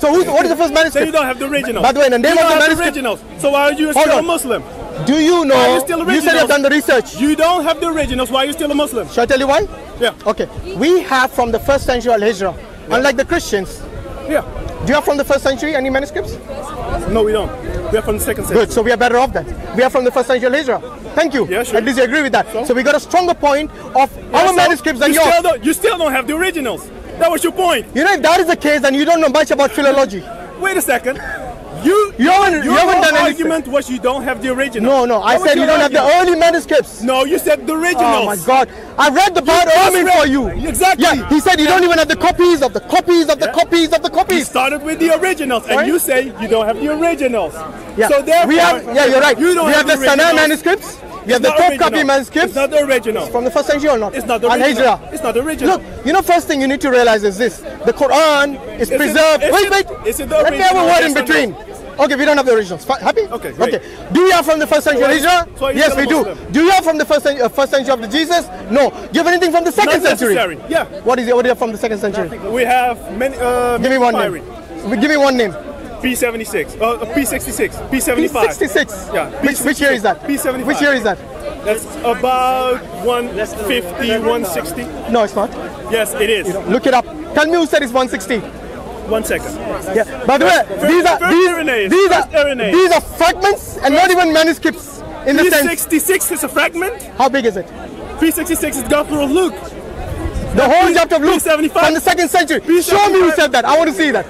So what is the first manuscript? So you don't have the original. By the way, the name of the manuscript. Originals. So why are you still a Muslim? Do you know? Why are you still You said you've done the research. You don't have the originals. Why are you still a Muslim? Shall I tell you why? Yeah. Okay. We have from the 1st century Al-Hijrah. Yeah. Unlike the Christians. Yeah. Do you have from the 1st century any manuscripts? No, we don't. We are from the 2nd century. Good. So we are better off then. We are from the 1st century Al-Hijrah. Thank you. Yeah, sure. At least you agree with that. So we got a stronger point of our manuscripts than yours. You still don't have the originals. That was your point. You know, if that is the case, then you don't know much about philology. Wait a second. You haven't done argument was you don't have the original. No, I said you don't have the early manuscripts. No, you said the originals. Oh my God. I read the part for you. Exactly. Yeah, he said you don't even have the copies of the copies of the copies of the copies. You started with the originals, and you say you don't have the originals. Yeah. So therefore, we have, you're right. We have the Sana manuscripts. We have the top copy manuscripts. It's not the original. From the 1st century or not? It's not the original. It's not the original. Look, you know, first thing you need to realize is this. The Quran is preserved. Wait. Let me have a word in between. Okay, we don't have the originals. Happy? Okay, great. Okay. Do you have from the 1st century Hijrah? Yes, we do. Do you have from the first century of the Jesus? No. Do you have anything from the 2nd century? Yeah. What do you have from the 2nd century? We have many. Give me one name. Give me one name. P76. P66. P75. P66. Yeah. Which year is that? P75. Which year is that? That's about 150, 160. No, it's not. Yes, it is. Look it up. Tell me who said it's 160. 1 second. Yeah. By the way, these are fragments and not even manuscripts in the sense. P66 is a fragment. How big is it? P66 is the Gospel of Luke. The whole chapter of Luke P75 from the 2nd century. Show me who said that. I want to see that.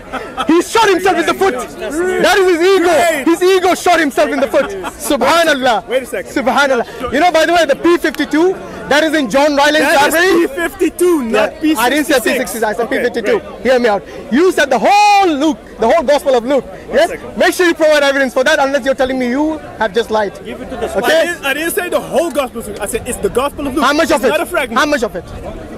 He shot himself in the foot. That is his ego. His ego shot himself in the foot. Subhanallah. Wait a second. Subhanallah. You know, by the way, the P52, that is in John Ryland's library. P52, not P66. I didn't say P66, I said P52. Hear me out. You said the whole Luke, the whole Gospel of Luke. Yes? Make sure you provide evidence for that, unless you're telling me you have just lied. Give it to the okay? I didn't say the whole Gospel of Luke. I said it's the Gospel of Luke. How much of it? Not a fragment. How much of it?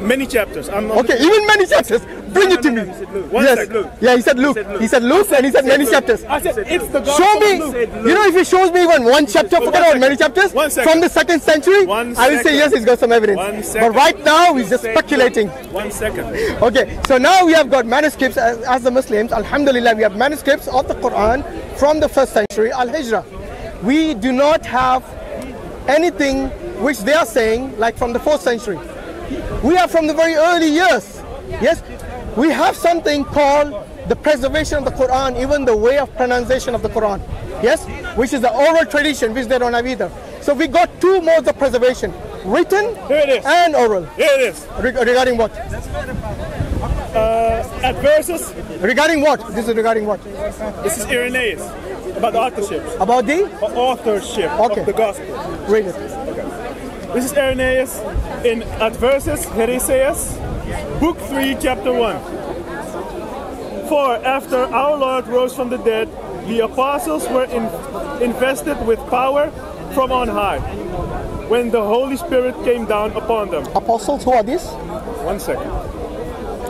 Many chapters. Okay, even many chapters. Bring it to me. Yes. Yeah, he said Luke. He said Luke and he said many chapters. I said it's the Gospel Show me. of Luke. You know, if he shows me even one chapter, forget about many chapters, from the 2nd century, I will say yes, he's got some evidence. But right now, he's just speculating. 1 second. Okay, so now we have got manuscripts as the Muslims. Alhamdulillah, we have manuscripts of the Quran from the 1st century Al-Hijrah. We do not have anything which they are saying like from the 4th century. We are from the very early years. Yes, we have something called the preservation of the Quran, even the way of pronunciation of the Quran. Yes, which is the oral tradition, which they don't have either. So we got two modes of preservation: written and oral. Here it is. Regarding what? Adverses. Regarding what? This is regarding what? This is Irenaeus. About the authorship. About the authorship of the Gospel. Read it. Okay. This is Irenaeus in Adverses Heresias, Book 3, Chapter 1. For after our Lord rose from the dead, the apostles were invested with power from on high, when the Holy Spirit came down upon them. Apostles, who are these? 1 second.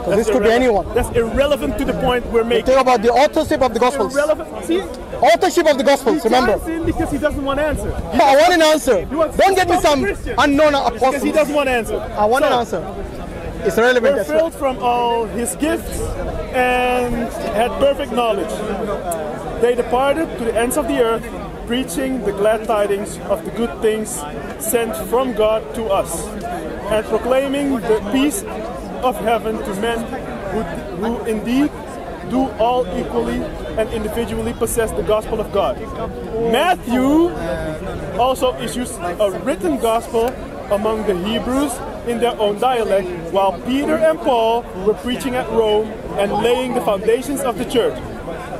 So this could be anyone. That's irrelevant to the point we're making. Talk about the authorship of the Gospels. Irrelevant. See? Authorship of the Gospels, remember. Because he doesn't want to answer. I want an answer. Don't get me some unknown apostle. Because he doesn't want to answer. I want an answer. It's relevant. We're filled from all his gifts and had perfect knowledge. They departed to the ends of the earth, preaching the glad tidings of the good things sent from God to us, and proclaiming the peace of heaven to men who indeed do all equally and individually possess the gospel of God. Matthew also issues a written gospel among the Hebrews in their own dialect, while Peter and Paul were preaching at Rome and laying the foundations of the church.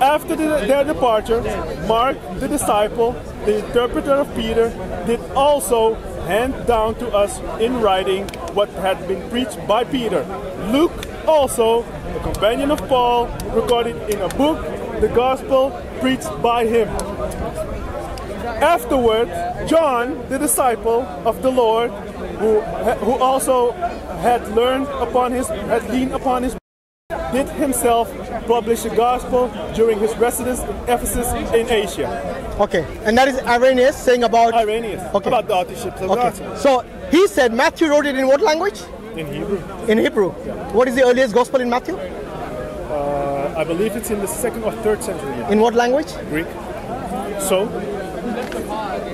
After their departure, Mark, the disciple, the interpreter of Peter, did also hand down to us in writing what had been preached by Peter. Luke also, a companion of Paul, recorded in a book the gospel preached by him. Afterward, John, the disciple of the Lord, who also had leaned upon his did himself publish the gospel during his residence in Ephesus in Asia. Okay, and that is Irenaeus saying about Irenaeus. Okay. About the authorship of the gospel. So he said Matthew wrote it in what language? In Hebrew. In Hebrew. Yeah. What is the earliest gospel in Matthew? I I believe it's in the 2nd or 3rd century. In what language? Greek. So?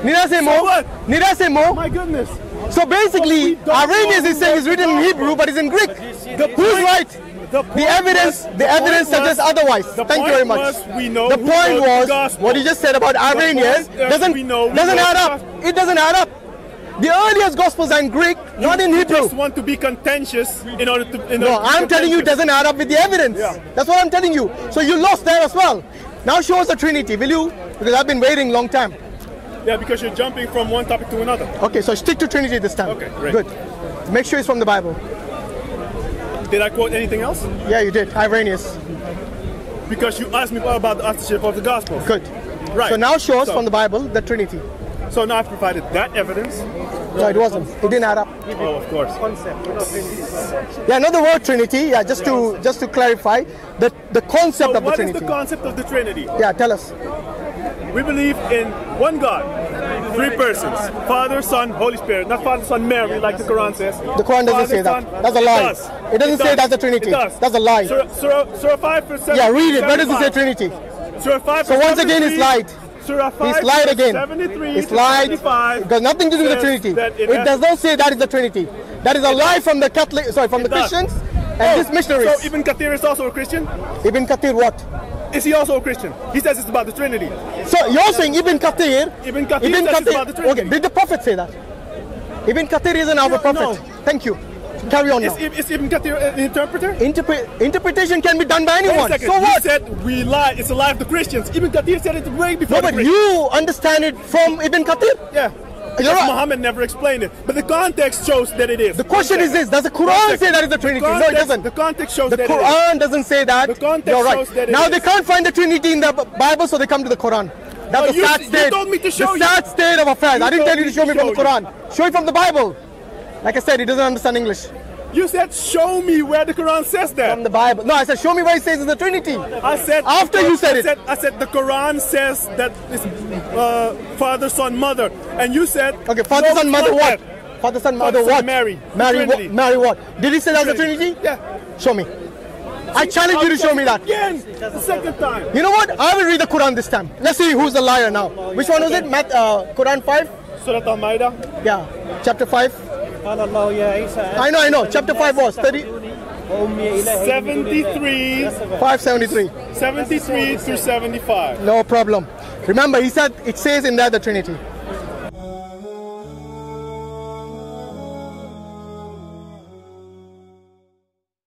Nida say So more. what? Nida say more. My goodness. So basically, But we don't Irenaeus know is saying it's written in Hebrew, but it's in Greek. Who's right? The evidence suggests otherwise. Thank you very much. The point was what you just said about Irenaeus doesn't add up. It doesn't add up. The earliest Gospels are in Greek, not in You Hebrew. just want to be contentious in order to. No, I'm telling you it doesn't add up with the evidence. Yeah. That's what I'm telling you. So you lost there as well. Now show us the Trinity, will you? Because I've been waiting a long time. Yeah, because you're jumping from one topic to another. Okay, so stick to Trinity this time. Okay, great. Good. Make sure it's from the Bible. Did I quote anything else? Yeah, you did. Irenaeus. Because you asked me about the authorship of the Gospel. Good. Right. So now show us from the Bible the Trinity. So now I've provided that evidence. No, it wasn't. It didn't add up. Oh, of course. Yeah, not the word Trinity. Yeah, just to clarify the concept So of the what is Trinity. the concept of the Trinity? Yeah, tell us. We believe in one God, 3 persons, Father, Son, Holy Spirit. Not Father, Son, Mary, like the Quran says. The Quran doesn't say that. Son, That's a lie. It does. It doesn't say that's a Trinity. It does. That's a lie. Surah 5 verse 7. Yeah, read it. Where does it say Trinity? Surah 5 So verse once again, 73, it's lied. Surah 5 He's lied verse again. 73 It's to lied. 75 It got nothing to do with the says Trinity. that It has- does not say that is the Trinity. That is a lie from the Catholic, from the does. Christians and these missionaries. So Ibn Kathir is also a Christian? Ibn Kathir what? Is he also a Christian? He says it's about the Trinity. So you're saying Ibn Kathir? Ibn Kathir says it's about the Trinity. Okay, did the Prophet say that? Ibn Kathir isn't our Prophet. no. Thank you. Carry on now. Is Ibn Kathir an interpreter? Interpretation can be done by Wait a anyone. second. So You what? said we lie. It's a lie of the Christians. Ibn Kathir said it way before No, the but Christians. you understand it from Ibn Kathir. Yeah. You're right. Muhammad never explained it. But the context shows that it is. The question is this: does the Quran say that is the Trinity? No, it doesn't. The context shows The that it is. Quran doesn't say that. The context You're right. shows that it Now is. they can't find the Trinity in the Bible, so they come to the Quran. That's No, the sad you state. told me to show the sad state of affairs. You I didn't told tell you me to show to me from the show you. Quran. Show it from the Bible. Like I said, he doesn't understand English. You said, show me where the Quran says that. From the Bible. No, I said, show me where it says it's the Trinity. I said After you said it. I said the Quran says that it's father, son, mother, and you said Okay, Father, no, Son, it's Mother, not what? that. Father, Son, Father, Mother, Son, what? Mary. Mary, Trinity. what? Mary, what? Did he say that was the Trinity? Yeah. Show me. I challenge you to show me that. Again, the second time. You know what? I will read the Quran this time. Let's see who's the liar now. Which one was it? Quran 5? Surah Al-Ma'idah. Yeah. Chapter 5? قال الله يا عيسى I know. Chapter 5 was 30, أمي إلهي 73, 573. 73 through 75. No problem. Remember, he said it says in there the Trinity.